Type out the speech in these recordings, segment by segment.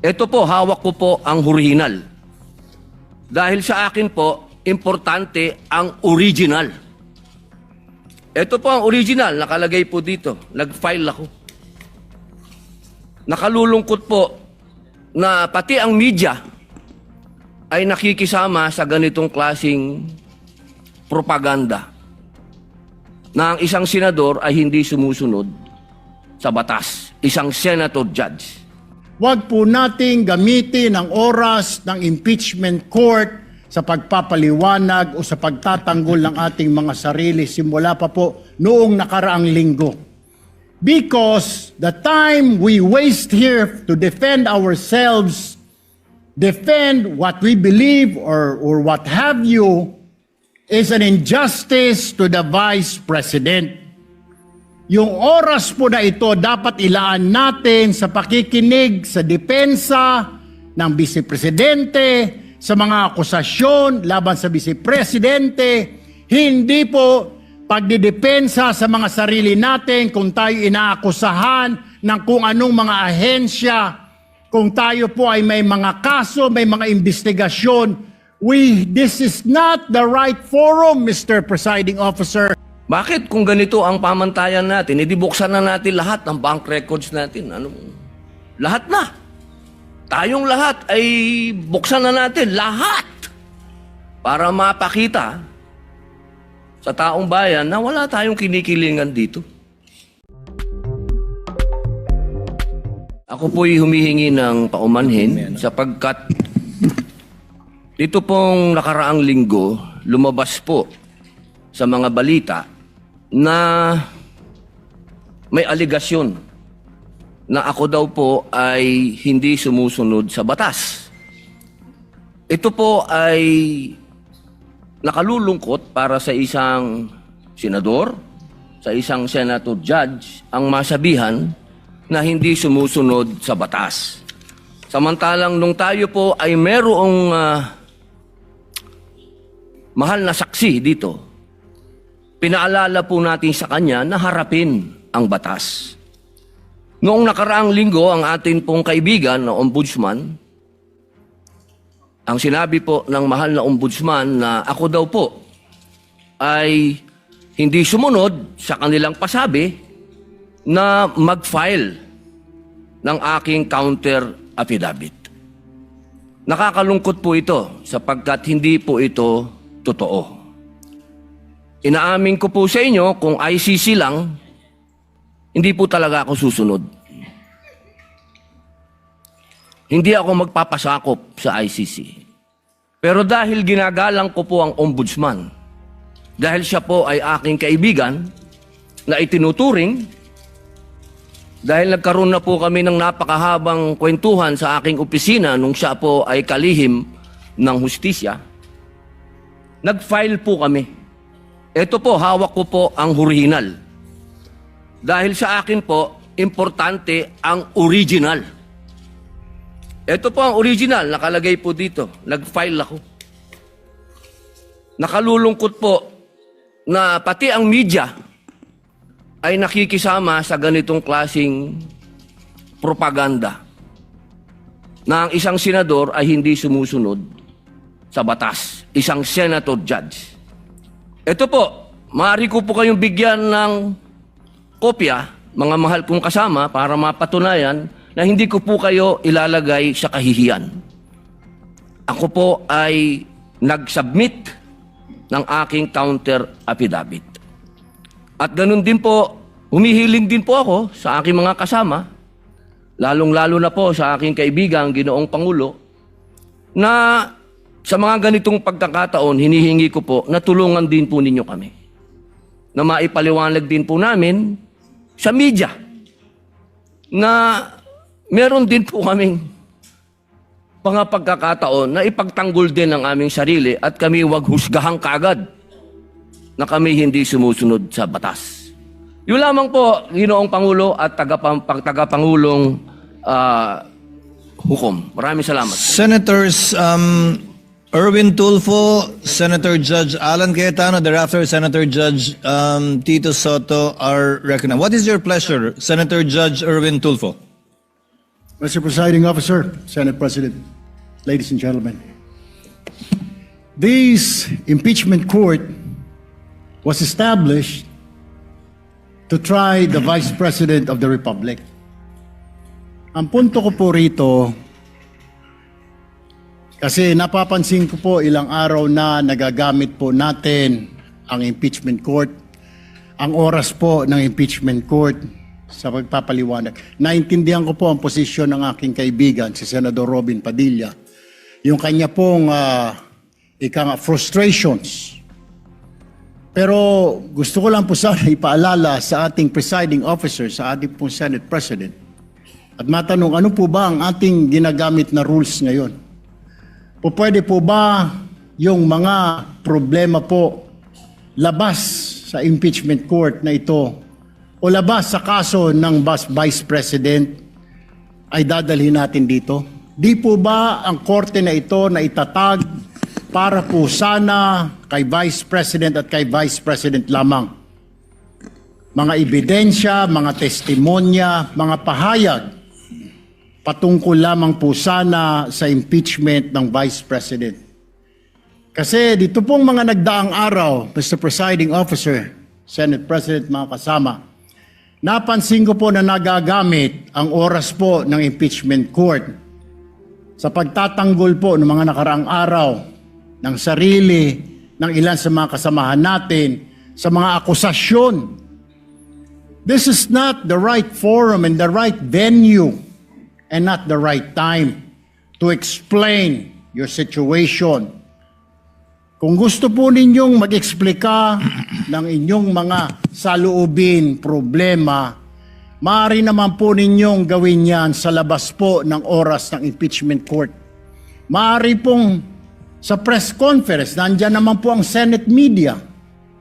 Ito po, hawak ko po ang original. Dahil sa akin po, importante ang original. Ito po ang original, nakalagay po dito. Nag-file ako. Nakalulungkot po na pati ang media ay nakikisama sa ganitong klasing propaganda na ang isang senador ay hindi sumusunod sa batas. Isang senator judge. Huwag po nating gamitin ang oras ng impeachment court sa pagpapaliwanag o sa pagtatanggol ng ating mga sarili simula pa po noong nakaraang linggo. Because the time we waste here to defend ourselves, defend what we believe or what have you, is an injustice to the Vice President. Yung oras po na ito dapat ilaan natin sa pakikinig sa depensa ng Vice Presidente, sa mga akusasyon laban sa Vice Presidente, hindi po pagdidepensa sa mga sarili natin kung tayo inaakusahan ng kung anong mga ahensya, kung tayo po ay may mga kaso, may mga investigasyon. This is not the right forum, Mr. Presiding Officer. Bakit kung ganito ang pamantayan natin, edi buksan na natin lahat ng bank records natin. Lahat na. Tayong lahat ay buksan na natin. Lahat. Para mapakita sa taong bayan na wala tayong kinikilingan dito. Ako po'y humihingi ng paumanhin sapagkat dito pong nakaraang linggo, lumabas po sa mga balita na may aligasyon na ako daw po ay hindi sumusunod sa batas. Ito po ay nakalulungkot para sa isang senador, sa isang senator judge, ang masabihan na hindi sumusunod sa batas. Samantalang nung tayo po ay merong mahal na saksi dito, pinaalala po natin sa kanya na harapin ang batas. Noong nakaraang linggo, ang atin pong kaibigan na ombudsman, ang sinabi po ng mahal na ombudsman na ako daw po ay hindi sumunod sa kanilang pasabi na mag-file ng aking counter affidavit. Nakakalungkot po ito sapagkat hindi po ito totoo. Inaamin ko po sa inyo, kung ICC lang, hindi po talaga ako susunod. Hindi ako magpapasakop sa ICC. Pero dahil ginagalang ko po ang ombudsman, dahil siya po ay aking kaibigan na itinuturing, dahil nagkaroon na po kami ng napakahabang kwentuhan sa aking opisina nung siya po ay kalihim ng hustisya, nag-file po kami. Ito po, hawak ko po ang original. Dahil sa akin po, importante ang original. Ito po ang original, nakalagay po dito. Nag-file ako. Nakalulungkot po na pati ang media ay nakikisama sa ganitong klasing propaganda na ang isang senador ay hindi sumusunod sa batas. Isang senator judge. Ito po, maaari ko po kayong bigyan ng kopya, mga mahal kong kasama, para mapatunayan na hindi ko po kayo ilalagay sa kahihiyan. Ako po ay nag-submit ng aking counter affidavit. At ganun din po, humihiling din po ako sa aking mga kasama, lalong-lalo na po sa aking kaibigan, Ginoong Pangulo, na sa mga ganitong pagkakataon, hinihingi ko po na tulungan din po ninyo kami. Na maipaliwanag din po namin sa media na meron din po kaming mga pagkakataon na ipagtanggol din ang aming sarili at kami wag husgahang kaagad na kami hindi sumusunod sa batas. Yun lamang po, Ginoong Pangulo at tagapangulong hukom. Maraming salamat. Senators Erwin Tulfo, Senator Judge Alan Cayetano, thereafter Senator Judge Tito Soto are recognized. What is your pleasure, Senator Judge Erwin Tulfo? Mr. Presiding Officer, Senate President, ladies and gentlemen, this impeachment court was established to try the Vice President of the Republic. Ang punto ko po rito, kasi napapansin ko po ilang araw na nagagamit po natin ang impeachment court, ang oras po ng impeachment court sa pagpapaliwanag. Naintindihan ko po ang posisyon ng aking kaibigan, si Senador Robin Padilla, yung kanya pong frustrations. Pero gusto ko lang po sana ipaalala sa ating presiding officer, sa ating pong Senate President, at matanong, ano po ba ang ating ginagamit na rules ngayon? Pwede po ba yung mga problema po labas sa impeachment court na ito o labas sa kaso ng Vice President ay dadalhin natin dito? Di po ba ang korte na ito na itatag para po sana kay Vice President at kay Vice President lamang? Mga ebidensya, mga testimonya, mga pahayag patungkol lamang po sana sa impeachment ng Vice President. Kasi dito pong mga nagdaang araw, Mr. Presiding Officer, Senate President, mga kasama, napansin ko po na nagagamit ang oras po ng impeachment court sa pagtatanggol po ng mga nakaraang araw ng sarili ng ilan sa mga kasamahan natin sa mga akusasyon. This is not the right forum and the right venue and not the right time to explain your situation. Kung gusto po ninyong mag-eksplika ng inyong mga saloobin, problema, maaari naman po ninyong gawin yan sa labas po ng oras ng impeachment court. Maaari pong sa press conference, nandyan naman po ang Senate media.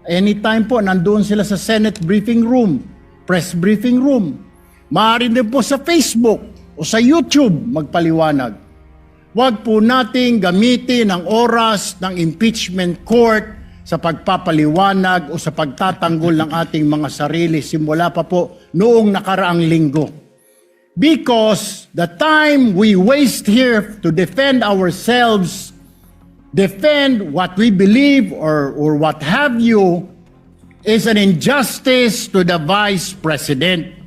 Anytime po, nandoon sila sa Senate briefing room, press briefing room. Maaari din po sa Facebook o sa YouTube magpaliwanag. Huwag po nating gamitin ang oras ng impeachment court sa pagpapaliwanag o sa pagtatanggol ng ating mga sarili simula pa po noong nakaraang linggo. Because the time we waste here to defend ourselves, defend what we believe or what have you, is an injustice to the Vice President.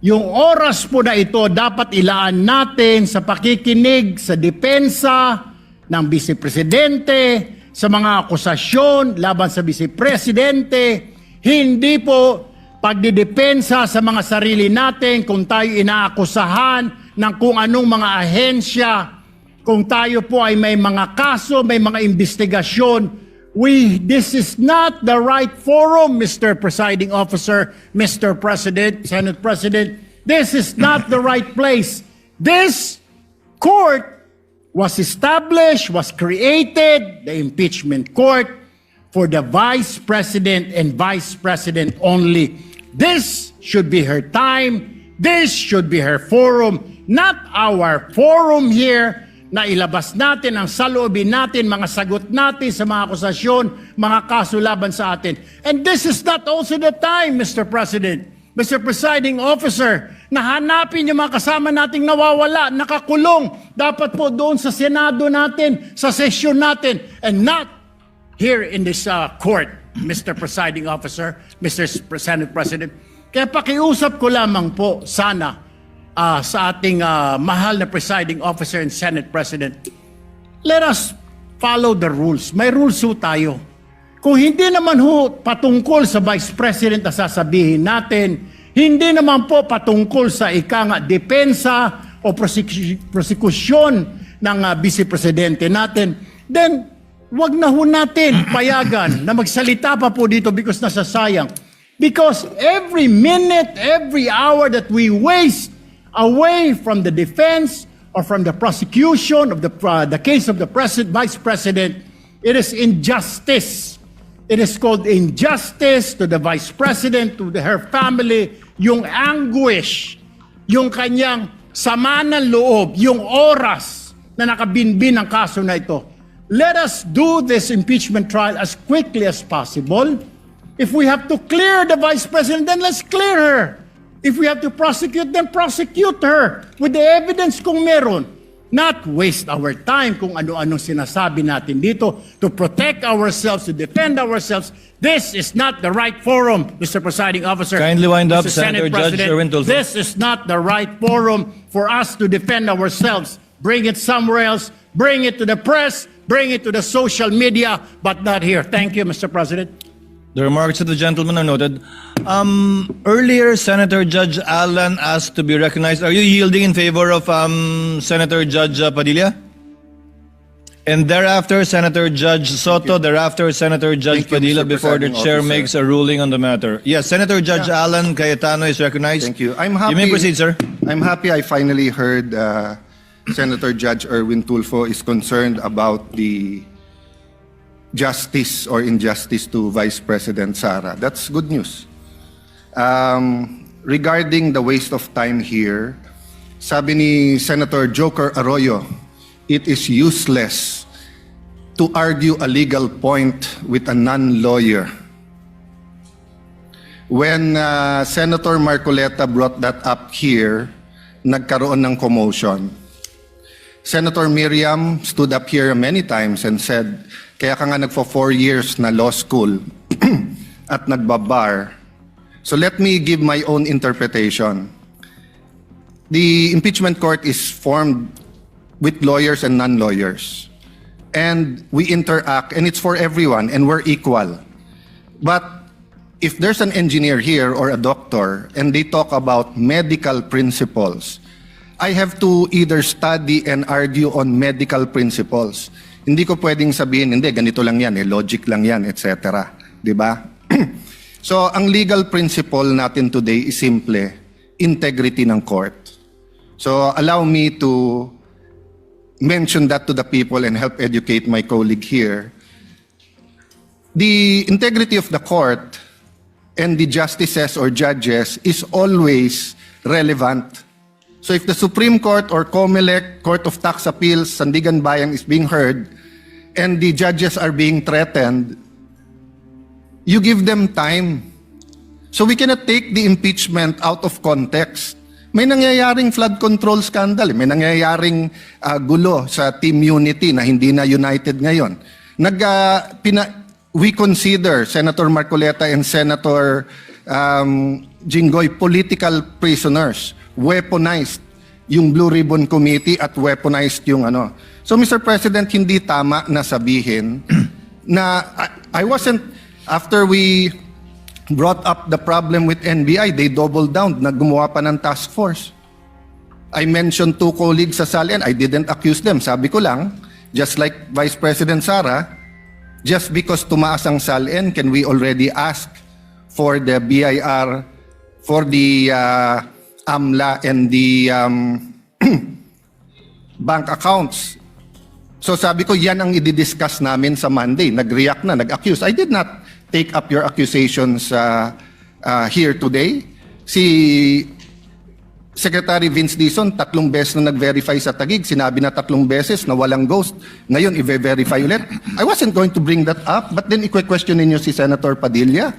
Yung oras po na ito dapat ilaan natin sa pakikinig sa depensa ng Vice Presidente, sa mga akusasyon laban sa Vice Presidente, hindi po pagdidepensa sa mga sarili natin kung tayo inaakusahan ng kung anong mga ahensya, kung tayo po ay may mga kaso, may mga investigasyon. This is not the right forum, Mr. Presiding Officer, Mr. President, Senate President. This is not the right place. This court was established, was created, the impeachment court, for the Vice President and Vice President only. This should be her time. This should be her forum, not our forum here, na ilabas natin ang saloobin natin, mga sagot natin sa mga akusasyon, mga kaso laban sa atin. And this is not also the time, Mr. President, Mr. Presiding Officer, na hanapin yung mga kasama nating nawawala, nakakulong, dapat po doon sa Senado natin, sa sesyon natin, and not here in this court, Mr. Presiding Officer, Mr. Senate President. Kaya pakiusap ko lamang po sana sa ating mahal na presiding officer and Senate President, let us follow the rules. May rules ho tayo. Kung hindi naman ho patungkol sa Vice President na sasabihin natin, hindi naman po patungkol sa depensa o prosekusyon ng Vice Presidente natin, then wag na ho natin payagan na magsalita pa po dito because nasasayang. Because every minute, every hour that we waste away from the defense or from the prosecution of the case of the Vice President, it is injustice. It is called injustice to the Vice President, to her family, yung anguish, yung kanyang sama ng loob, yung oras na nakabinbin ang kaso na ito. Let us do this impeachment trial as quickly as possible. If we have to clear the Vice President, then let's clear her. If we have to prosecute, then prosecute her with the evidence kung meron. Not waste our time kung ano-anong sinasabi natin dito to protect ourselves, to defend ourselves. This is not the right forum, Mr. Presiding Officer. Kindly wind up, Mr. Senator Senate Judge President. Erwin Tulfo. This is not the right forum for us to defend ourselves. Bring it somewhere else. Bring it to the press. Bring it to the social media, but not here. Thank you, Mr. President. The remarks of the gentleman are noted. Earlier, Senator Judge Alan asked to be recognized. Are you yielding in favor of Senator Judge Padilla? And thereafter, Senator Judge Soto. Thereafter, Senator Judge Thank you, Padilla Mr. before the Presiding chair Officer. makes a ruling on the matter. Yes, Senator Judge Alan Cayetano is recognized. Thank you. I'm happy. You may proceed, sir. I'm happy I finally heard Senator Judge Erwin Tulfo is concerned about the justice or injustice to Vice President Sara. That's good news. Regarding the waste of time here, sabi ni Senator Joker Arroyo, it is useless to argue a legal point with a non-lawyer. When Senator Marcoleta brought that up here, nagkaroon ng commotion. Senator Miriam stood up here many times and said, kaya ka nga nagfo 4 years na law school at nagbabar. So let me give my own interpretation. The impeachment court is formed with lawyers and non-lawyers. And we interact, and it's for everyone, and we're equal. But if there's an engineer here or a doctor, and they talk about medical principles, I have to either study and argue on medical principles. Hindi ko pwedeng sabihin, hindi, ganito lang yan, logic lang yan, etc. Diba? So, ang legal principle natin today is simple, integrity ng court. So, allow me to mention that to the people and help educate my colleague here. The integrity of the court and the justices or judges is always relevant. So if the Supreme Court or COMELEC, Court of Tax Appeals, Sandigan Bayan is being heard and the judges are being threatened, you give them time. So we cannot take the impeachment out of context. May nangyayaring flood control scandal, may nangyayaring gulo sa Team Unity na hindi na united ngayon. We consider Senator Marcoleta and Senator Jinggoy political prisoners, weaponized yung Blue Ribbon Committee at weaponized yung ano. So Mr. President, hindi tama na sabihin na I wasn't, after we brought up the problem with NBI, they doubled down, naggumawa pa ng task force. I mentioned 2 colleagues sa SALN, I didn't accuse them. Sabi ko lang, just like Vice President Sara, just because tumaas ang SALN, can we already ask for the BIR, for the AMLA and the bank accounts? So sabi ko, yan ang i-discuss namin sa Monday. Nag-react na, nag-accuse. I did not take up your accusations here today. Si Secretary Vince Dizon, 3 beses na nag-verify sa Taguig. Sinabi na 3 beses na walang ghost. Ngayon, i-verify ulit. I wasn't going to bring that up, but then i-question ninyo si Senator Padilla.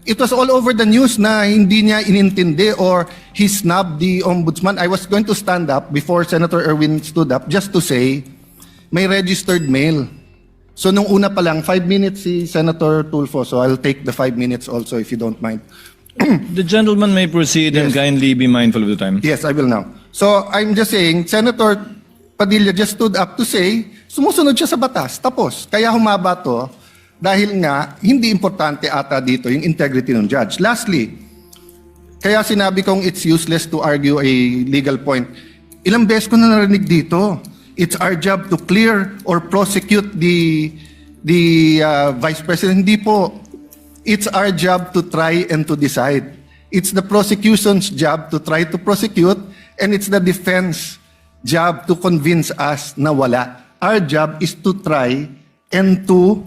It was all over the news na hindi niya inintindi or he snubbed the ombudsman. I was going to stand up before Senator Erwin stood up just to say, may registered mail. So nung una pa lang, 5 minutes si Senator Tulfo, so I'll take the 5 minutes also if you don't mind. The gentleman may proceed and Yes. kindly be mindful of the time. Yes, I will now. So I'm just saying, Senator Padilla just stood up to say, sumusunod siya sa batas, tapos. Kaya humaba to, dahil nga, hindi importante ata dito yung integrity ng judge. Lastly, kaya sinabi kong it's useless to argue a legal point. Ilang beses ko na narinig dito. It's our job to clear or prosecute the Vice President. Hindi po. It's our job to try and to decide. It's the prosecution's job to try to prosecute, and it's the defense job to convince us na wala. Our job is to try and to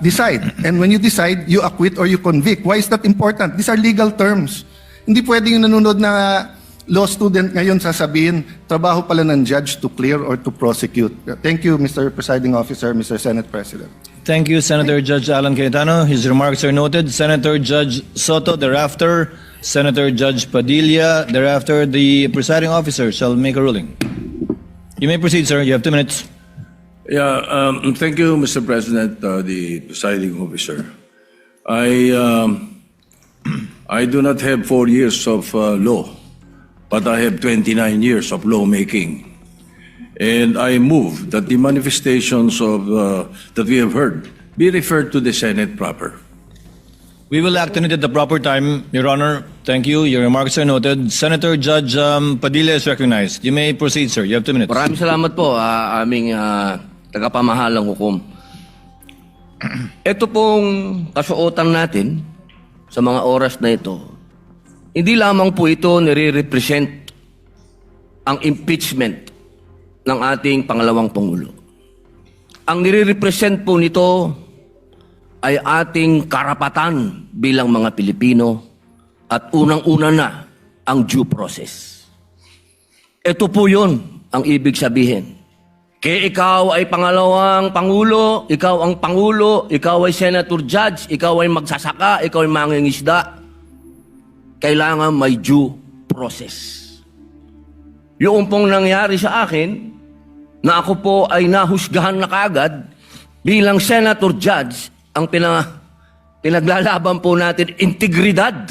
decide. And when you decide, you acquit or you convict. Why is that important? These are legal terms. Hindi pwedeng yung nanonood na law student ngayon sasabihin, trabaho pala ng judge to clear or to prosecute. Thank you, Mr. Presiding Officer, Mr. Senate President. Thank you, Senator Judge Alan Cayetano. His remarks are noted. Senator Judge Soto, thereafter, Senator Judge Padilla. Thereafter, the presiding officer shall make a ruling. You may proceed, sir. You have 2 minutes. Yeah, thank you, Mr. President, the presiding officer. I do not have 4 years of law, but I have 29 years of lawmaking. And I move that the manifestations of that we have heard be referred to the Senate proper. We will act on it at the proper time, Your Honor. Thank you. Your remarks are noted. Senator Judge Padilla is recognized. You may proceed, sir. You have 2 minutes. Maraming salamat po, aming tagapamahalang hukom. Ito pong kasuotan natin sa mga oras na ito, hindi lamang po ito nire-represent ang impeachment ng ating pangalawang Pangulo. Ang nire-represent po nito ay ating karapatan bilang mga Pilipino at unang-una na ang due process. Ito po yun ang ibig sabihin. Kaya ikaw ay pangalawang Pangulo, ikaw ang Pangulo, ikaw ay Senator Judge, ikaw ay magsasaka, ikaw ay mangingisda, kailangan may due process. Yung pong nangyari sa akin, na ako po ay nahusgahan na kaagad bilang Senator Judge, ang pinaglalaban po natin integridad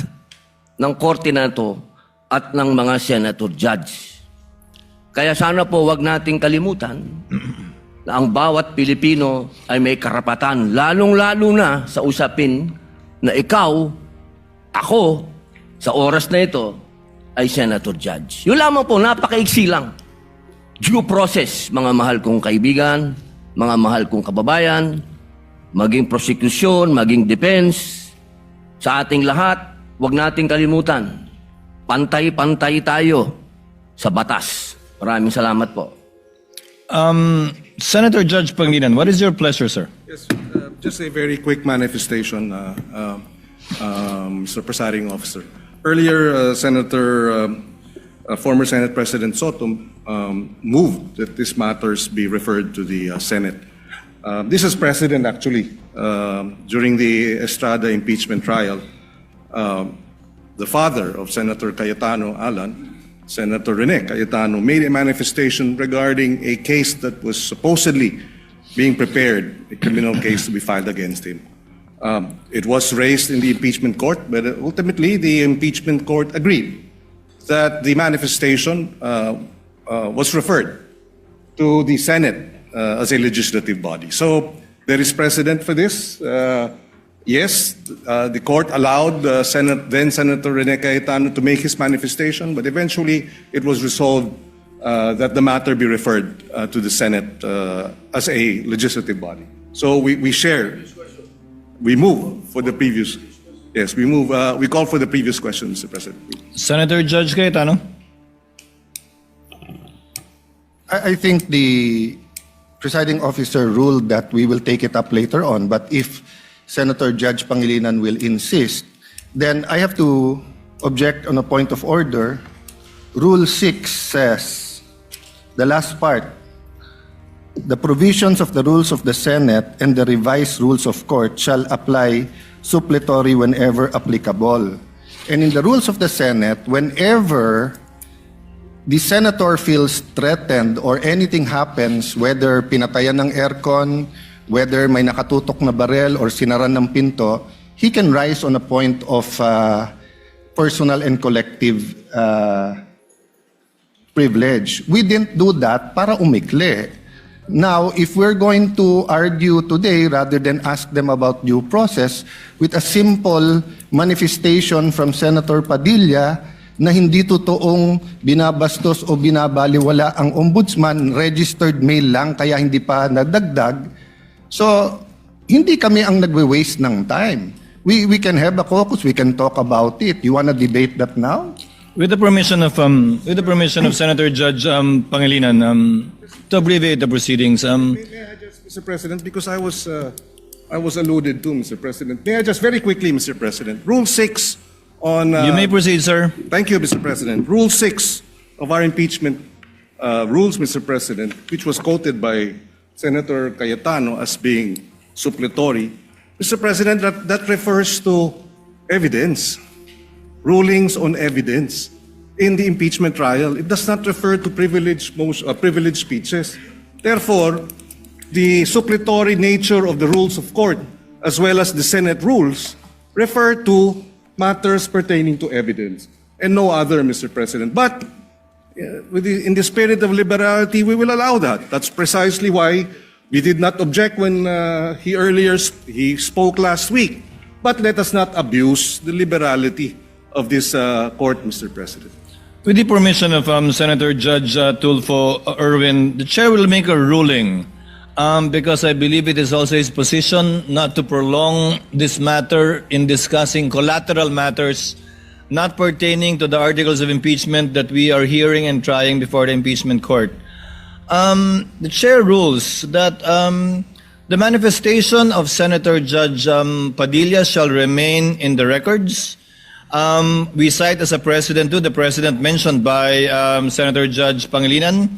ng korte na ito at ng mga Senator Judge. Kaya sana po wag nating kalimutan na ang bawat Pilipino ay may karapatan, lalong-lalo na sa usapin na ikaw, ako, sa oras na ito, ay Senator Judge. Yun lamang po, napakaiksi lang. Due process, mga mahal kong kaibigan, mga mahal kong kababayan, maging prosecution, maging defense, sa ating lahat, wag nating kalimutan, pantay-pantay tayo sa batas. Maraming salamat po. Senator Judge Pangilinan, what is your pleasure, sir? Yes, just a very quick manifestation, Mr. Presiding Officer. Earlier, former Senate President Soto moved that these matters be referred to the Senate. This is precedent, actually. During the Estrada impeachment trial, the father of Senator Cayetano Alan, Senator Rene Cayetano, made a manifestation regarding a case that was supposedly being prepared, a criminal case to be filed against him. It was raised in the impeachment court, but ultimately the impeachment court agreed that the manifestation was referred to the Senate as a legislative body. So there is precedent for this. Yes, the court allowed then Senator Rene Cayetano to make his manifestation, but eventually it was resolved that the matter be referred to the Senate as a legislative body. So we share. We move for the previous. Yes, we move. We call for the previous question, Mr. President. Senator Judge Cayetano? I think the presiding officer ruled that we will take it up later on, but if Senator Judge Pangilinan will insist, then I have to object on a point of order. Rule 6 says, the last part, the provisions of the rules of the Senate and the revised rules of court shall apply suppletory whenever applicable. And in the rules of the Senate, whenever the senator feels threatened or anything happens, whether pinatayan ng aircon, whether may nakatutok na barel or sinaran ng pinto, he can rise on a point of personal and collective privilege. We didn't do that para umikli. Now, if we're going to argue today rather than ask them about due process with a simple manifestation from Senator Padilla na hindi totoong binabastos o binabaliwala ang ombudsman, registered mail lang kaya hindi pa nadagdag. So, hindi kami ang nagwe-waste ng time. We can have a caucus, we can talk about it. You wanna debate that now? With the permission of Senator Judge Pangilinan, to abbreviate the proceedings, May I just, Mr. President, because I was alluded to, Mr. President. May I just very quickly, Mr. President, Rule 6 on. you may proceed, sir. Thank you, Mr. President. Rule 6 of our impeachment rules, Mr. President, which was quoted by Senator Cayetano as being suppletory. Mr. President, that refers to evidence. rulings on evidence in the impeachment trial. It does not refer to privileged speeches. Therefore, the suppletory nature of the rules of court, as well as the Senate rules, refer to matters pertaining to evidence and no other, Mr. President. But in the spirit of liberality, we will allow that. That's precisely why we did not object when he spoke last week. But let us not abuse the liberality of this court, Mr. President. With the permission of Senator Judge Tulfo Erwin, the chair will make a ruling because I believe it is also his position not to prolong this matter in discussing collateral matters not pertaining to the articles of impeachment that we are hearing and trying before the impeachment court. The chair rules that the manifestation of Senator Judge Padilla shall remain in the records. We cite as a precedent to the precedent mentioned by Senator Judge Pangilinan,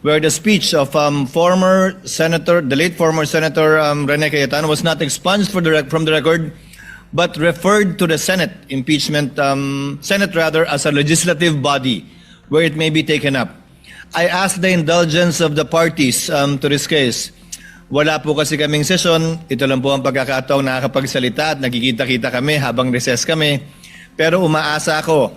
where the speech of the late former Senator Rene Cayetano was not expunged from the record, but referred to the Senate as a legislative body where it may be taken up. I ask the indulgence of the parties to this case. Wala po kasi kaming session. Ito lang po ang pagkakataong nakakapagsalita at nakikita-kita kami habang recess kami. Pero umaasa ako,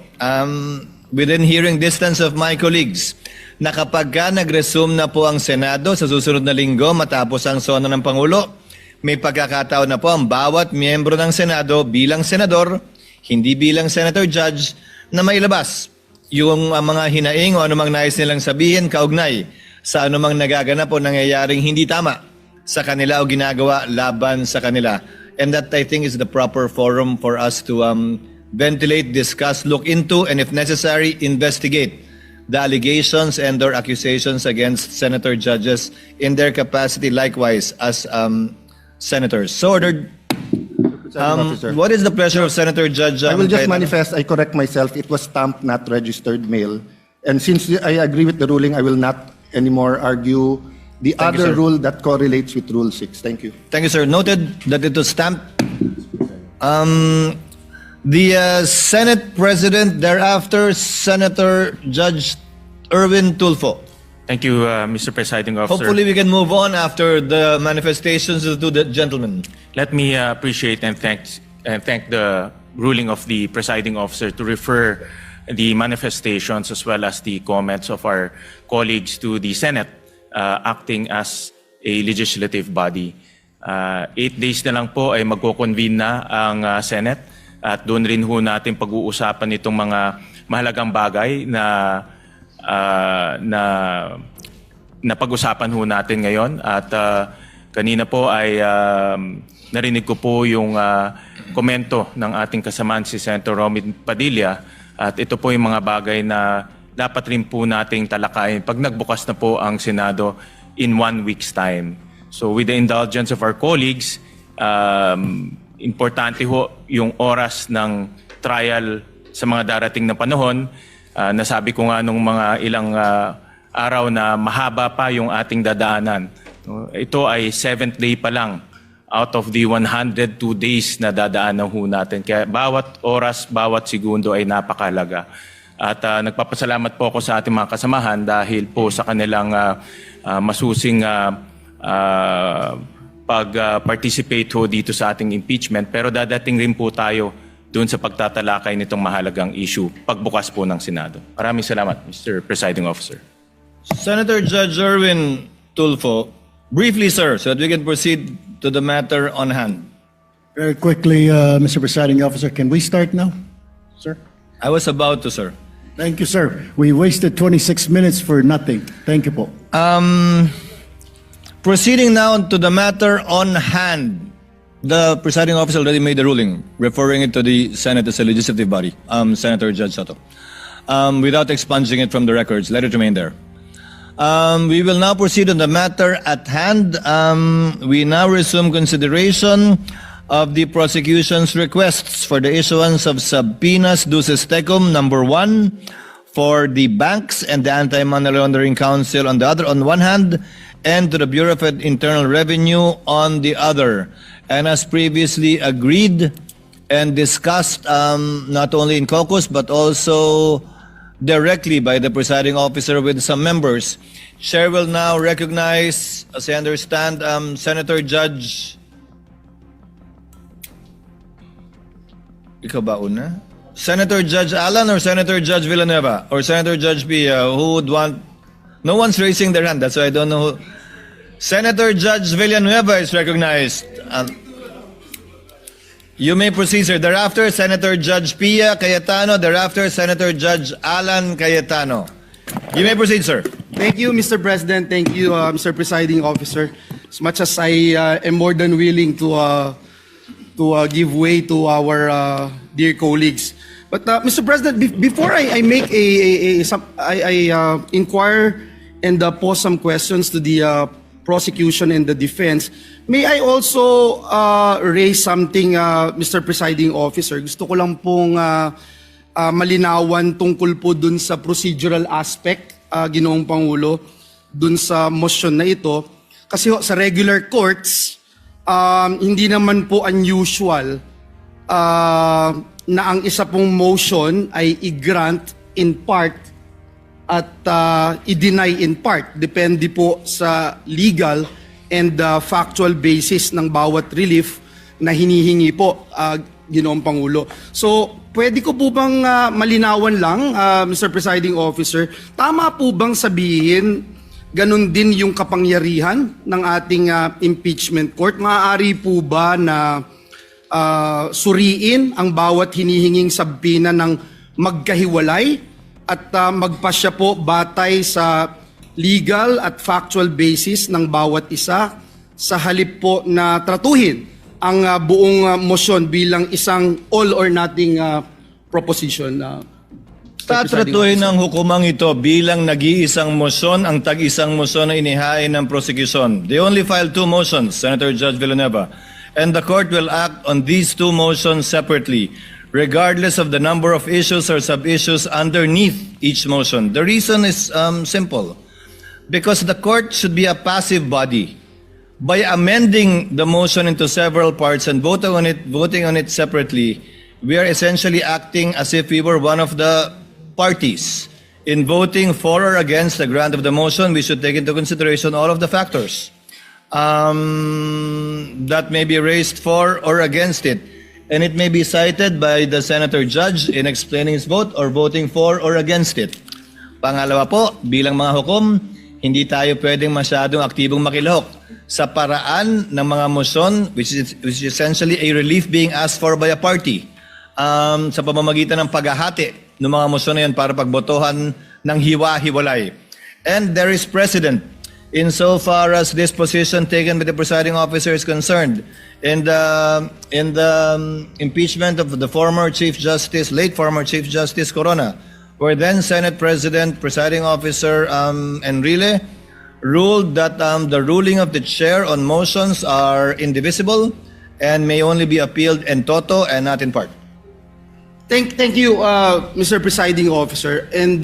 within hearing distance of my colleagues, na kapag nag-resume na po ang Senado sa susunod na linggo matapos ang sona ng Pangulo, may pagkakataon na po ang bawat miyembro ng Senado bilang senador, hindi bilang senator judge, na mailabas yung mga hinaing o anumang nais nilang sabihin kaugnay sa anumang nagaganap o nangyayaring hindi tama sa kanila o ginagawa laban sa kanila. And that, I think, is the proper forum for us to ventilate, discuss, look into, and if necessary, investigate the allegations and or accusations against senator judges in their capacity likewise as senators. So ordered. What is the pleasure of Senator Judge? I will just Cayetano? manifest, I correct myself, it was stamped, not registered mail. And since I agree with the ruling, I will not anymore argue the Thank you, other sir. rule that correlates with Rule 6. Thank you. Thank you, sir. Noted that it was stamped. The Senate President, thereafter, Senator Judge Erwin Tulfo. Thank you, Mr. Presiding Officer. Hopefully we can move on after the manifestations of the two gentlemen. Let me appreciate and thank the ruling of the Presiding Officer to refer the manifestations as well as the comments of our colleagues to the Senate acting as a legislative body. 8 days na lang po ay magko-convene na ang Senate at doon rin ho natin pag-uusapan itong mga mahalagang bagay na pag-usapan ho natin ngayon. At kanina po ay narinig ko po yung komento ng ating kasamaan si Senator Romy Padilla at ito po yung mga bagay na dapat rin po nating talakayin pag nagbukas na po ang Senado in 1 week's time. So with the indulgence of our colleagues, importante ho yung oras ng trial sa mga darating na panahon. Nasabi ko nga nung mga ilang araw na mahaba pa yung ating dadaanan. Ito ay 7th day pa lang out of the 102 days na dadaanan ho natin. Kaya bawat oras, bawat segundo ay napakalaga. At nagpapasalamat po ako sa ating mga kasamahan dahil po sa kanilang masusing pag-participate ho dito sa ating impeachment. Pero dadating rin po tayo doon sa pagtatalakay nitong mahalagang issue pagbukas po ng Senado. Maraming salamat, Mr. Presiding Officer. Senator Judge Erwin Tulfo, briefly, sir, so that we can proceed to the matter on hand. Very quickly, Mr. Presiding Officer, can we start now, sir? I was about to, sir. Thank you, sir. We wasted 26 minutes for nothing. Thank you po. Proceeding now to the matter on hand. The presiding officer already made the ruling, referring it to the Senate as a legislative body, Senator Judge Soto. Without expunging it from the records, let it remain there. We will now proceed on the matter at hand. We now resume consideration of the prosecution's requests for the issuance of subpoenas duces tecum number 1 for the banks and the Anti-Money Laundering Council on one hand, and to the Bureau of Internal Revenue on the other. And as previously agreed, and discussed not only in caucus but also directly by the presiding officer with some members. Chair will now recognize, as I understand, Senator Judge... Ikaw ba una? Senator Judge Alan or Senator Judge Villanueva? Or Senator Judge Pia? Who would want... No one's raising their hand, that's why I don't know who... Senator Judge Villanueva is recognized. You may proceed, sir. Thereafter, Senator Judge Pia Cayetano. Thereafter, Senator Judge Alan Cayetano. You may proceed, sir. Thank you, Mr. President. Thank you, Mr. Presiding Officer. As much as I am more than willing to give way to our dear colleagues. But Mr. President, before I make I inquire and pose some questions to the prosecution and the defense, may I also raise something, Mr. Presiding Officer? Gusto ko lang pong malinawan tungkol po dun sa procedural aspect, Ginoong Pangulo, dun sa motion na ito. Kasi ho, sa regular courts, hindi naman po unusual na ang isa pong motion ay i-grant in part at i-deny in part. Depende po sa legal and factual basis ng bawat relief na hinihingi po, Ginoong Pangulo. So, pwede ko po bang malinawan lang, Mr. Presiding Officer, tama po bang sabihin ganun din yung kapangyarihan ng ating impeachment court? Maaari po ba na suriin ang bawat hinihinging sabina ng magkahiwalay at magpasya po batay sa legal at factual basis ng bawat isa sa halip po na tratuhin ang buong motion bilang isang all or nothing proposition? Tatratuhin ng hukumang ito bilang nag-iisang motion ang tag-isang motion na inihain ng prosecution. They only filed 2 motions, Senator Judge Villanueva, and the court will act on these 2 motions separately, regardless of the number of issues or sub-issues underneath each motion. The reason is simple. Because the court should be a passive body. By amending the motion into several parts and voting on it separately, we are essentially acting as if we were one of the parties. In voting for or against the grant of the motion, we should take into consideration all of the factors that may be raised for or against it. And it may be cited by the Senator Judge in explaining his vote or voting for or against it. Pangalawa po, bilang mga hukom, hindi tayo pwedeng masyadong aktibong makilahok sa paraan ng mga motion which is essentially a relief being asked for by a party sa pamamagitan ng paghahati ng mga motion na yan para pagbotohan ng hiwa-hiwalay. And there is precedent insofar as this position taken by the presiding officer is concerned. In the impeachment of the former Chief Justice, late former Chief Justice Corona, where then Senate President, presiding officer Enrile ruled that the ruling of the chair on motions are indivisible and may only be appealed in toto and not in part. Thank you, Mr. Presiding Officer. And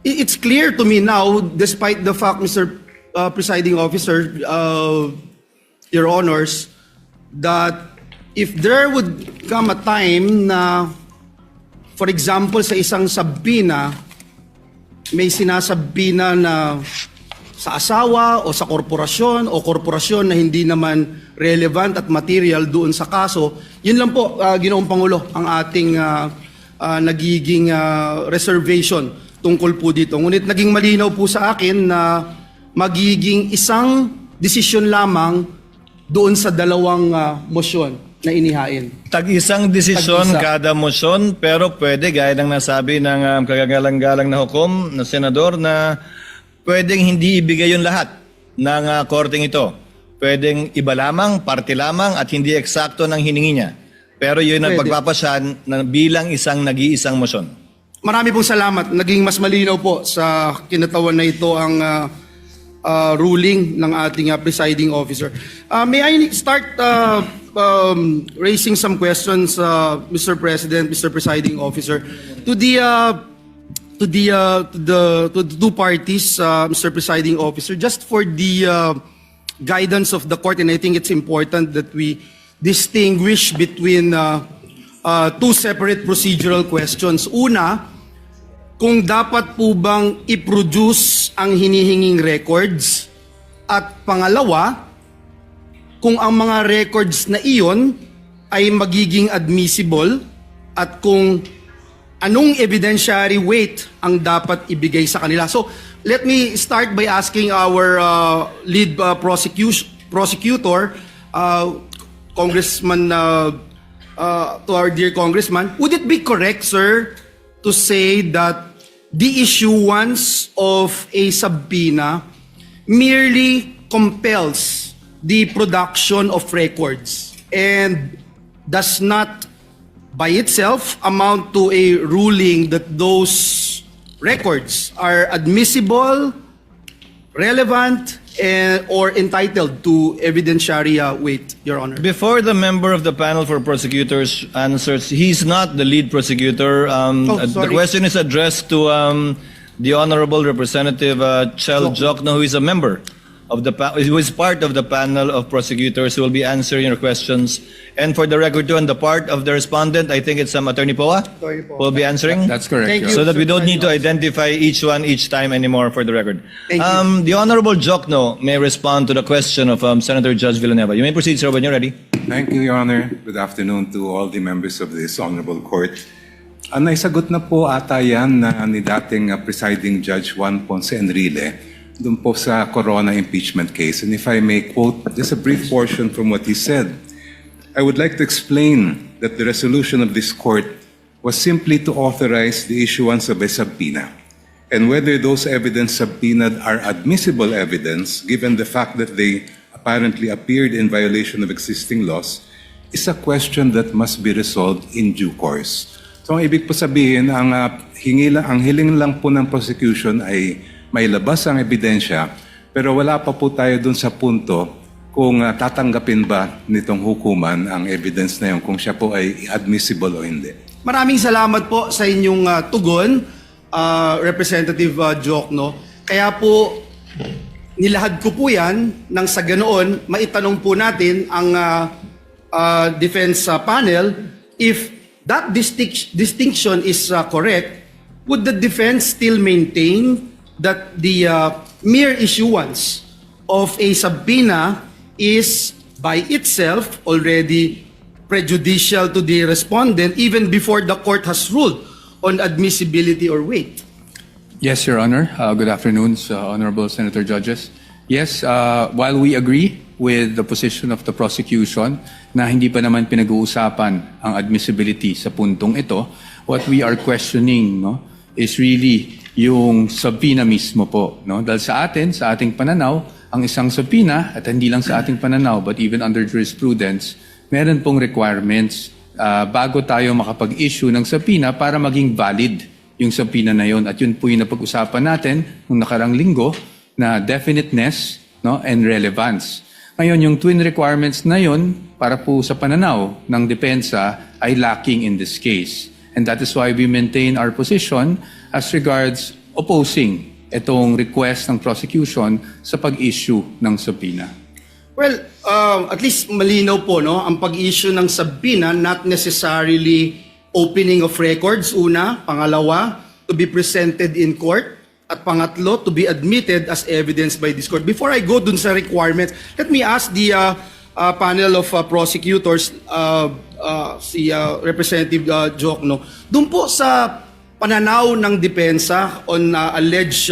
it's clear to me now, despite the fact, Mr. Presiding Officer, Your Honors, that if there would come a time na, for example, sa isang sabina, may sinasabina na sa asawa o sa korporasyon na hindi naman relevant at material doon sa kaso, yun lang po, Ginoong Pangulo, ang ating nagiging reservation tungkol po dito. Ngunit naging malinaw po sa akin na magiging isang desisyon lamang doon sa dalawang motion na inihain. Tag-isang desisyon Tag-isa. kada motion, pero pwede, gaya ng nasabi ng kagagalang-galang na hukom, na senador, na pwedeng hindi ibigay yung lahat ng korteng ito. Pwedeng iba lamang, parte lamang, at hindi eksakto ng hiningi niya. Pero yun ang Pwede. pagpapasyan na bilang isang nag-iisang motion. Marami pong salamat. Naging mas malinaw po sa kinatawan na ito ang ruling ng ating presiding officer. May I start raising some questions, Mr. President, Mr. Presiding Officer, to the two parties, Mr. Presiding Officer, just for the guidance of the court, and I think it's important that we distinguish between two separate procedural questions. Una, kung dapat po bang i-produce ang hinihinging records? At pangalawa, kung ang mga records na iyon ay magiging admissible at kung anong evidentiary weight ang dapat ibigay sa kanila. So, let me start by asking our lead prosecutor, Congressman, to our dear Congressman, would it be correct, sir, to say that the issuance of a subpoena merely compels the production of records and does not by itself amount to a ruling that those records are admissible, relevant, or entitled to evidentiary weight, Your Honor? Before the member of the panel for prosecutors answers, he's not the lead prosecutor. The sorry. question is addressed to the Honorable Representative Chel Jokno, who is a member of who is part of the panel of prosecutors who will be answering your questions. And for the record too, on the part of the respondent, I think it's Attorney Poa Attorney Poa. will be answering. That's correct. Thank Your you. So that we Sir, don't need to identify each one each time anymore for the record. Thank you. The Honorable Jokno may respond to the question of Senator Judge Villanueva. You may proceed, sir, when you're ready. Thank you, Your Honor. Good afternoon to all the members of this honorable court. Naisagot na po ata yan ni dating presiding Judge Juan Ponce Enrile dun po sa Corona impeachment case. And if I may quote just a brief portion from what he said, I would like to explain that the resolution of this court was simply to authorize the issuance of a subpoena. And whether those evidence subpoenaed are admissible evidence, given the fact that they apparently appeared in violation of existing laws, is a question that must be resolved in due course. So ang ibig po sabihin, ang hiling lang po ng prosecution ay may labas ang ebidensya, pero wala pa po tayo dun sa punto kung tatanggapin ba nitong hukuman ang evidence na yun, kung siya po ay admissible o hindi. Maraming salamat po sa inyong tugon, Representative Jokno. Kaya po, nilahad ko po yan nang sa ganoon, maitanong po natin ang defense panel, if that distinction is correct, would the defense still maintain that the mere issuance of a subpoena is by itself already prejudicial to the respondent even before the court has ruled on admissibility or weight? Yes, Your Honor. Good afternoon, Honorable Senator Judges. Yes, while we agree with the position of the prosecution na hindi pa naman pinag-uusapan ang admissibility sa puntong ito, what we are questioning is really yung subpoena mismo po. Dahil sa ating pananaw, ang isang subpoena, at hindi lang sa ating pananaw, but even under jurisprudence, meron pong requirements bago tayo makapag-issue ng subpoena para maging valid yung subpoena na yun. At yun po yung napag-usapan natin nung nakarang linggo na definiteness and relevance. Ngayon, yung twin requirements na yun para po sa pananaw ng depensa ay lacking in this case. And that is why we maintain our position as regards opposing itong request ng prosecution sa pag-issue ng subpoena. Well, at least malinaw po, ang pag-issue ng subpoena, not necessarily opening of records, una. Pangalawa, to be presented in court. At pangatlo, to be admitted as evidence by this court. Before I go dun sa requirements, let me ask the panel of prosecutors, si Representative Jokno, dun po sa pananaw ng depensa on alleged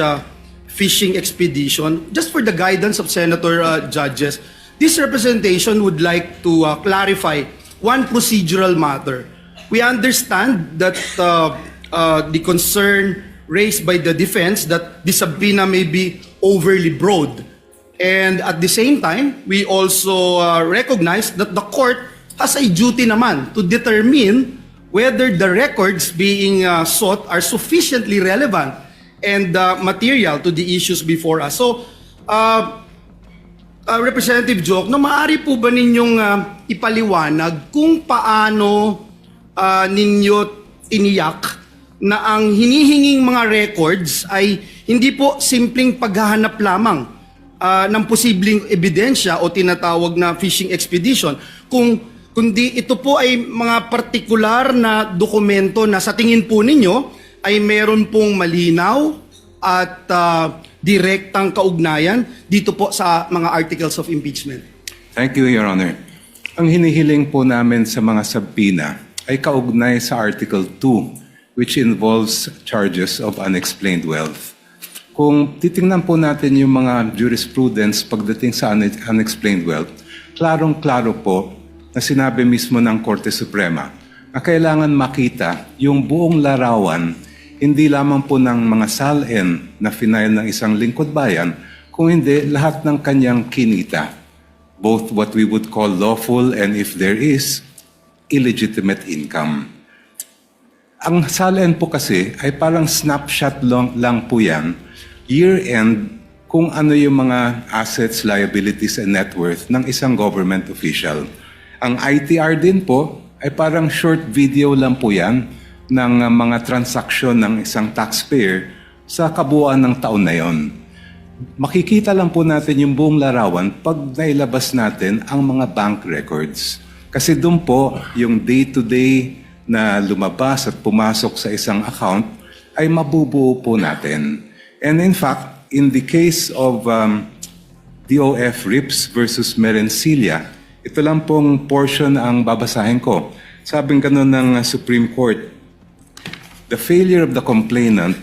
fishing expedition, just for the guidance of Senator Judges, this representation would like to clarify one procedural matter. We understand that the concern raised by the defense that the subpoena may be overly broad. And at the same time, we also recognize that the court has a duty naman to determine whether the records being sought are sufficiently relevant and material to the issues before us. So, Representative Jokno, maaari po ba ninyong ipaliwanag kung paano ninyo tiniyak na ang hinihinging mga records ay hindi po simpleng paghahanap lamang ng posibleng ebidensya o tinatawag na fishing expedition, kung kundi ito po ay mga partikular na dokumento na sa tingin po ninyo ay meron pong malinaw at direktang kaugnayan dito po sa mga articles of impeachment. Thank you, Your Honor. Ang hinihiling po namin sa mga subpoena ay kaugnay sa Article 2, which involves charges of unexplained wealth. Kung titingnan po natin yung mga jurisprudence pagdating sa unexplained wealth, klarong-klaro po na sinabi mismo ng Korte Suprema na kailangan makita yung buong larawan, hindi lamang po ng mga SALN na final ng isang lingkod bayan, kung hindi lahat ng kanyang kinita, both what we would call lawful and if there is, illegitimate income. Ang SALN po kasi ay parang snapshot lang po yan, year-end, kung ano yung mga assets, liabilities, and net worth ng isang government official. Ang ITR din po ay parang short video lang po yan ng mga transaksyon ng isang taxpayer sa kabuuan ng taon na yon. Makikita lang po natin yung buong larawan pag nailabas natin ang mga bank records. Kasi doon po yung day-to-day na lumabas at pumasok sa isang account ay mabubuo po natin. And in fact, in the case of DOF Rips versus Merencilia, ito lang pong portion ang babasahin ko. Sabing ganun ng Supreme Court, the failure of the complainant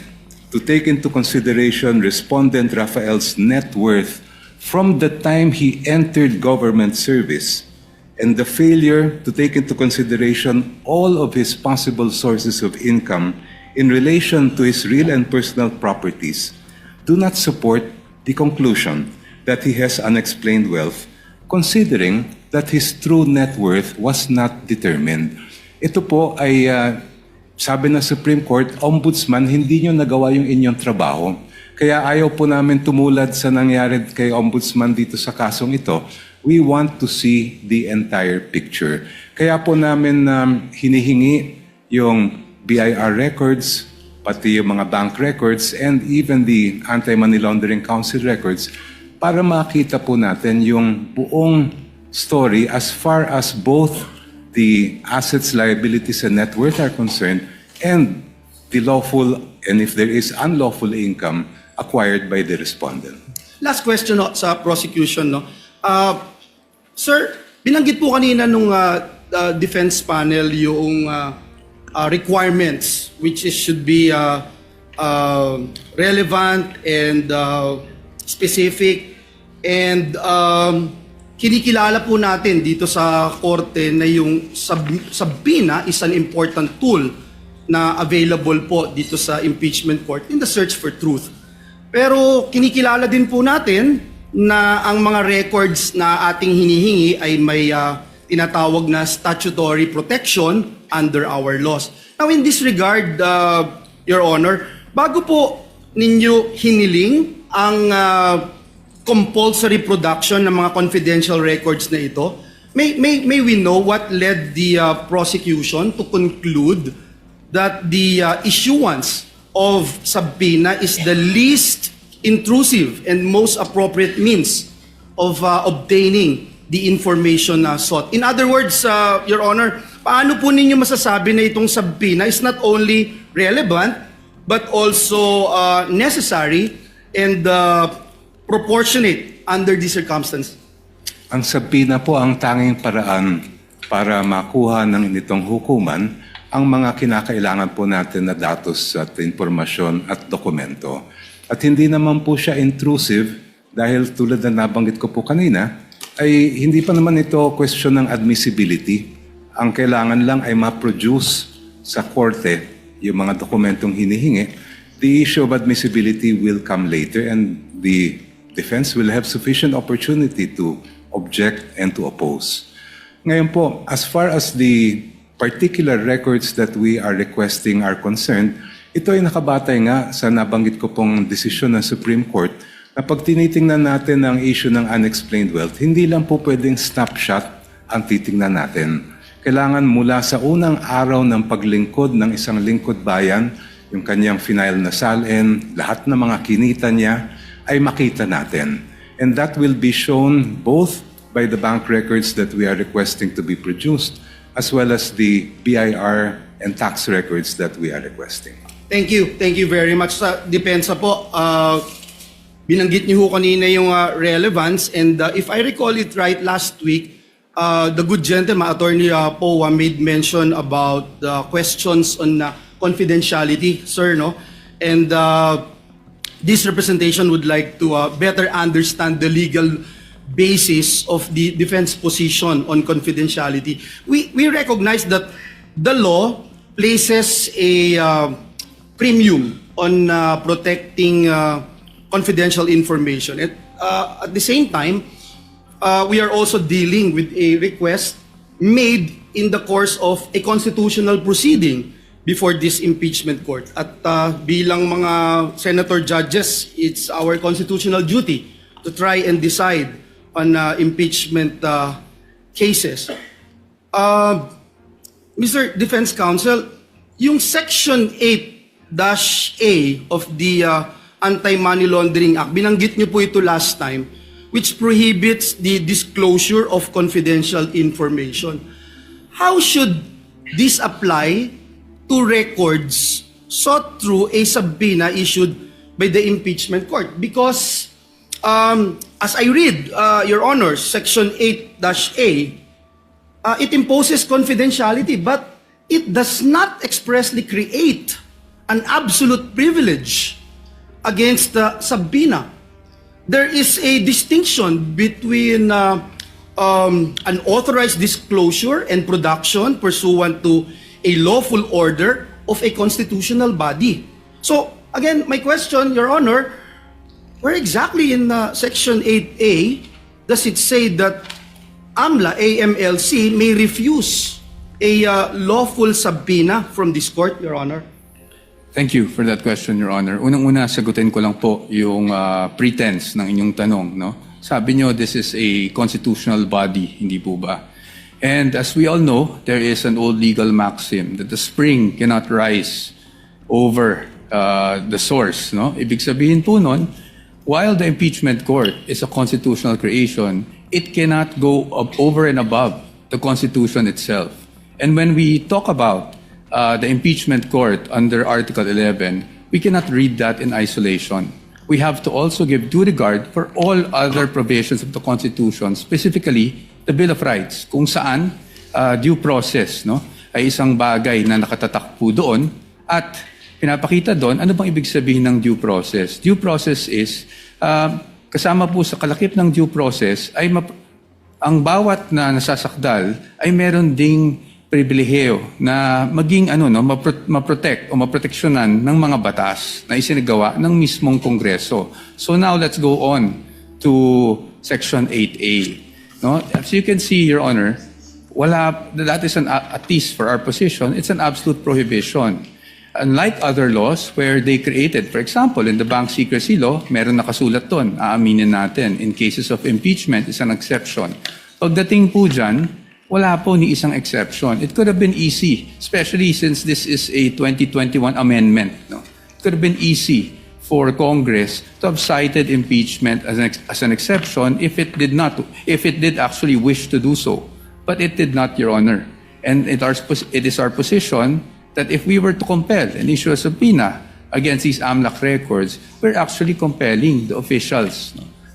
to take into consideration Respondent Rafael's net worth from the time he entered government service and the failure to take into consideration all of his possible sources of income in relation to his real and personal properties do not support the conclusion that he has unexplained wealth, considering that his true net worth was not determined. Ito po ay sabi ng Supreme Court, Ombudsman, hindi nyo nagawa yung inyong trabaho. Kaya ayaw po namin tumulad sa nangyari kay Ombudsman dito sa kasong ito. We want to see the entire picture. Kaya po namin hinihingi yung BIR records, pati yung mga bank records, and even the Anti-Money Laundering Council records para makita po natin yung buong story as far as both the assets, liabilities, and net worth are concerned, and the lawful, and if there is unlawful income acquired by the respondent. Last question no, sa prosecution. No? Sir, binanggit po kanina nung defense panel yung requirements which should be relevant and specific, and kinikilala po natin dito sa korte na yung subpoena is an important tool na available po dito sa impeachment court in the search for truth. Pero kinikilala din po natin na ang mga records na ating hinihingi ay may tinatawag na statutory protection under our laws. Now in this regard, Your Honor, bago po ninyo hiniling ang compulsory production ng mga confidential records na ito, may we know what led the prosecution to conclude that the issuance of subpoena is the least intrusive and most appropriate means of obtaining the information sought? In other words, Your Honor, paano po ninyo masasabi na itong subpoena is not only relevant but also necessary and proportionate under these circumstances? Ang subpoena po ang tanging paraan para makuha ng initong hukuman ang mga kinakailangan po natin na datos at informasyon at dokumento. At hindi naman po siya intrusive dahil tulad na nabanggit ko po kanina, ay hindi pa naman ito question ng admissibility. Ang kailangan lang ay ma-produce sa korte yung mga dokumentong hinihingi. The issue of admissibility will come later and the defense will have sufficient opportunity to object and to oppose. Ngayon po, as far as the particular records that we are requesting are concerned, ito ay nakabatay nga sa nabanggit ko pong desisyon ng Supreme Court na pag tinitingnan natin ang issue ng unexplained wealth, hindi lang po pwedeng snapshot ang titingnan natin. Kailangan mula sa unang araw ng paglingkod ng isang lingkod bayan, yung kanyang final na SALN, lahat ng mga kinita niya, ay makita natin. And that will be shown both by the bank records that we are requesting to be produced, as well as the BIR and tax records that we are requesting. Thank you. Thank you very much. Sa depensa po, binanggit niyo ho kanina yung relevance, and if I recall it right, last week, the good gentleman, Attorney Poa, made mention about the questions on confidentiality, sir, no? And this representation would like to better understand the legal basis of the defense position on confidentiality. We recognize that the law places a premium on protecting confidential information. At the same time, we are also dealing with a request made in the course of a constitutional proceeding before this impeachment court. At bilang mga senator judges, it's our constitutional duty to try and decide on impeachment cases. Mr. Defense Counsel, yung Section 8-A of the Anti-Money Laundering Act, binanggit niyo po ito last time, which prohibits the disclosure of confidential information. How should this apply to records sought through a subpoena issued by the impeachment court? Because as I read, Your Honor, Section 8-A, it imposes confidentiality, but it does not expressly create an absolute privilege against the subpoena. There is a distinction between an authorized disclosure and production pursuant to a lawful order of a constitutional body. So, again, my question, Your Honor, where exactly in Section 8A does it say that AMLC may refuse a lawful subpoena from this court, Your Honor? Thank you for that question, Your Honor. Unang-una, sagutin ko lang po yung pretense ng inyong tanong. No? Sabi nyo, this is a constitutional body, hindi po ba? And as we all know, there is an old legal maxim that the spring cannot rise over the source. No? Ibig sabihin po nun, while the impeachment court is a constitutional creation, it cannot go over and above the Constitution itself. And when we talk about the impeachment court under Article 11, we cannot read that in isolation. We have to also give due regard for all other provisions of the Constitution, specifically the Bill of Rights, kung saan due process no, ay isang bagay na nakatatak po doon at pinapakita doon ano bang ibig sabihin ng due process. Due process is kasama po sa kalakip ng due process ay ang bawat na nasasakdal ay meron ding pribilehiyo na maging maprotect o maproteksyonan ng mga batas na isinagawa ng mismong Kongreso. So now let's go on to Section 8A. No? As you can see, Your Honor, that is at least for our position, it's an absolute prohibition. Unlike other laws where they created, for example, in the Bank Secrecy Law, meron nakasulat doon, aaminin natin, in cases of impeachment is an exception. Pagdating po dyan, wala po ni isang exception. It could have been easy, especially since this is a 2021 amendment. No? It could have been easy for Congress to have cited impeachment as an exception if it did actually wish to do so. But it did not, Your Honor. And it is our position that if we were to compel and issue a subpoena against these AMLAC records, we're actually compelling the officials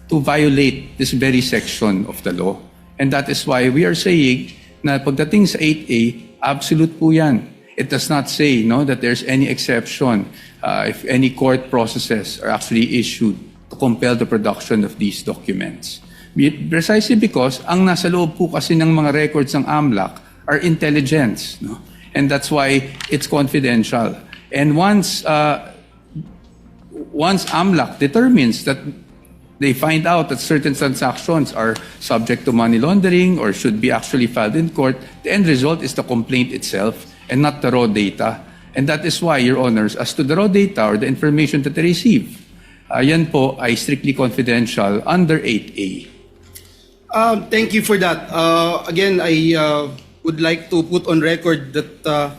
to violate this very section of the law. And that is why we are saying na pagdating sa 8A, absolute po yan. It does not say that there's any exception if any court processes are actually issued to compel the production of these documents. Precisely because ang nasa loob po kasi ng mga records ng AMLAC are intelligence. No? And that's why it's confidential. And once AMLAC determines that they find out that certain transactions are subject to money laundering or should be actually filed in court, the end result is the complaint itself and not the raw data. And that is why, Your Honors, as to the raw data or the information that they receive, yan po ay strictly confidential under 8A. Thank you for that. Again, I would like to put on record that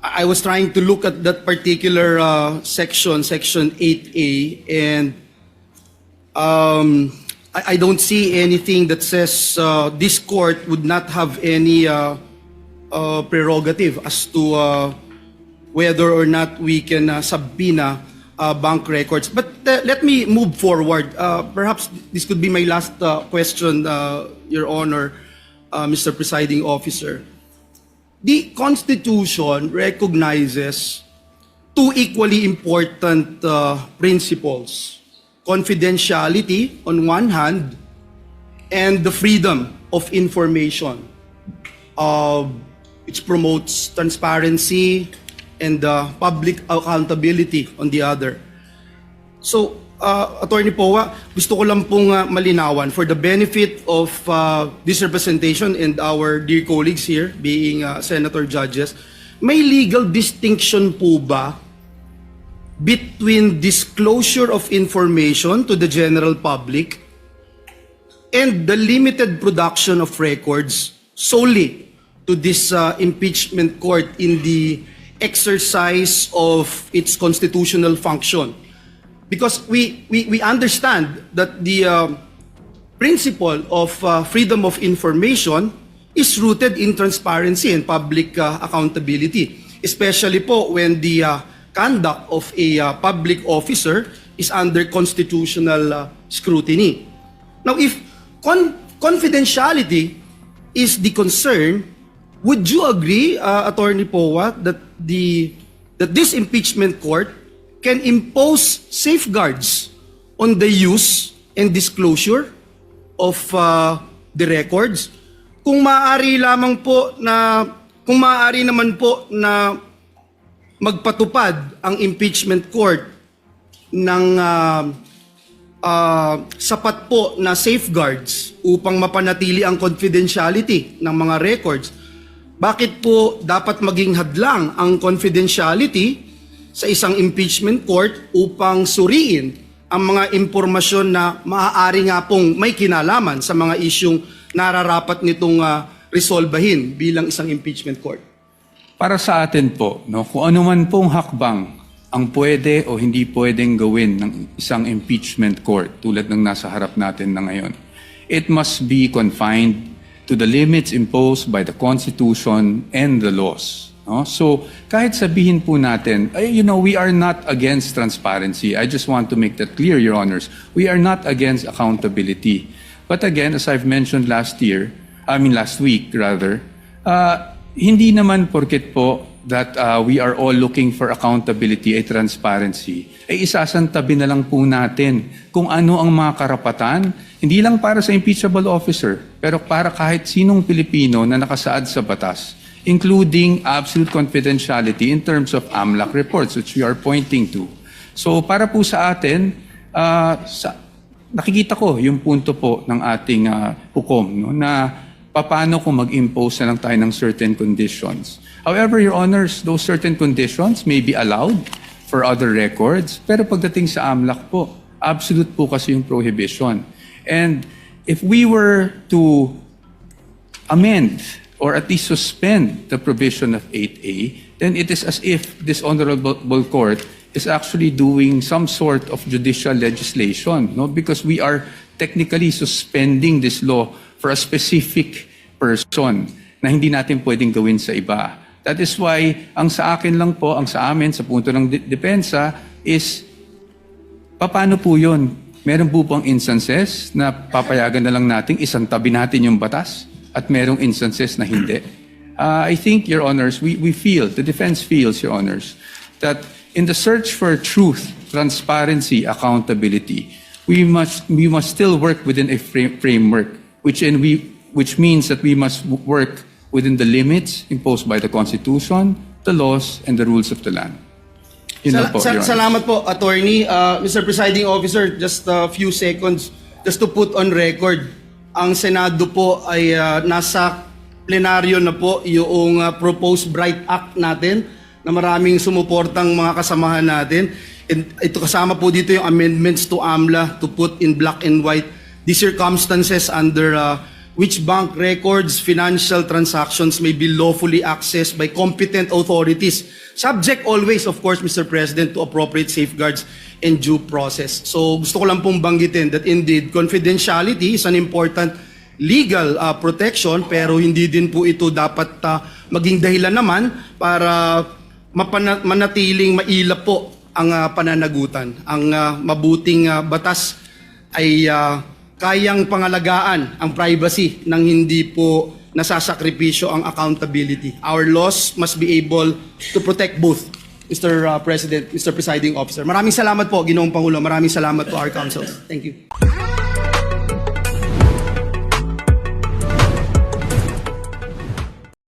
I was trying to look at that particular section 8A, and I don't see anything that says this court would not have any prerogative as to whether or not we can subpoena bank records. But let me move forward. Perhaps this could be my last question, Your Honor, Mr. Presiding Officer. The Constitution recognizes two equally important principles: confidentiality on one hand, and the freedom of information, which promotes transparency and public accountability on the other. So, Attorney Powa, gusto ko lang pong malinawan for the benefit of this representation and our dear colleagues here, being senator judges, may legal distinction po ba between disclosure of information to the general public and the limited production of records solely to this impeachment court in the exercise of its constitutional function? Because we understand that the principle of freedom of information is rooted in transparency and public accountability, especially po when the conduct of a public officer is under constitutional scrutiny. Now, if confidentiality is the concern, would you agree, Attorney Powa, that this impeachment court can impose safeguards on the use and disclosure of the records? Kung maaari naman po na magpatupad ang impeachment court ng sapat po na safeguards upang mapanatili ang confidentiality ng mga records, bakit po dapat maging hadlang ang confidentiality sa isang impeachment court upang suriin ang mga impormasyon na maaari nga pong may kinalaman sa mga isyung nararapat nitong resolbahin bilang isang impeachment court? Para sa atin po, no, kung ano man pong hakbang ang pwede o hindi pwedeng gawin ng isang impeachment court tulad ng nasa harap natin na ngayon, it must be confined to the limits imposed by the Constitution and the laws. No? So, kahit sabihin po natin, we are not against transparency. I just want to make that clear, Your Honors. We are not against accountability. But again, as I've mentioned last week, hindi naman porket po that we are all looking for accountability ay transparency, ay isasantabi na lang po natin kung ano ang mga karapatan, hindi lang para sa impeachable officer, pero para kahit sinong Pilipino na nakasaad sa batas, including absolute confidentiality in terms of AMLAC reports, which we are pointing to. So para po sa atin, nakikita ko yung punto po ng ating hukom, no, na paano kung mag-impose na lang tayo ng certain conditions. However, Your Honors, those certain conditions may be allowed for other records, pero pagdating sa AMLAC po, absolute po kasi yung prohibition. And if we were to amend or at least suspend the provision of 8A, then it is as if this honorable court is actually doing some sort of judicial legislation, no? Because we are technically suspending this law for a specific person na hindi natin pwedeng gawin sa iba. That is why, ang sa akin lang po, ang sa amin, sa punto ng depensa, is paano po yun? Meron po pang instances na papayagan na lang natin, isang tabi natin yung batas, at merong instances na hindi. I think, Your Honors, we feel, the defense feels, Your Honors, that in the search for truth, transparency, accountability, we must still work within a framework, which means that we must work within the limits imposed by the Constitution, the laws, and the rules of the land. Yun lang po, Your Honor. Salamat po, Attorney. Mr. Presiding Officer, just a few seconds, just to put on record, ang Senado po ay nasa plenaryo na po yung proposed Bright Act natin na maraming sumuportang mga kasamahan natin. And ito kasama po dito yung amendments to AMLA to put in black and white the circumstances under which bank records, financial transactions may be lawfully accessed by competent authorities, subject always, of course, Mr. President, to appropriate safeguards and due process. So gusto ko lang pong banggitin that indeed, confidentiality is an important legal protection, pero hindi din po ito dapat maging dahilan naman para manatiling mailap po ang pananagutan. Ang mabuting batas ay kayang pangalagaan ang privacy nang hindi po nasasakripisyo ang accountability. Our laws must be able to protect both, Mr. President, Mr. Presiding Officer. Maraming salamat po, Ginoong Pangulo. Maraming salamat po, our council. Thank you.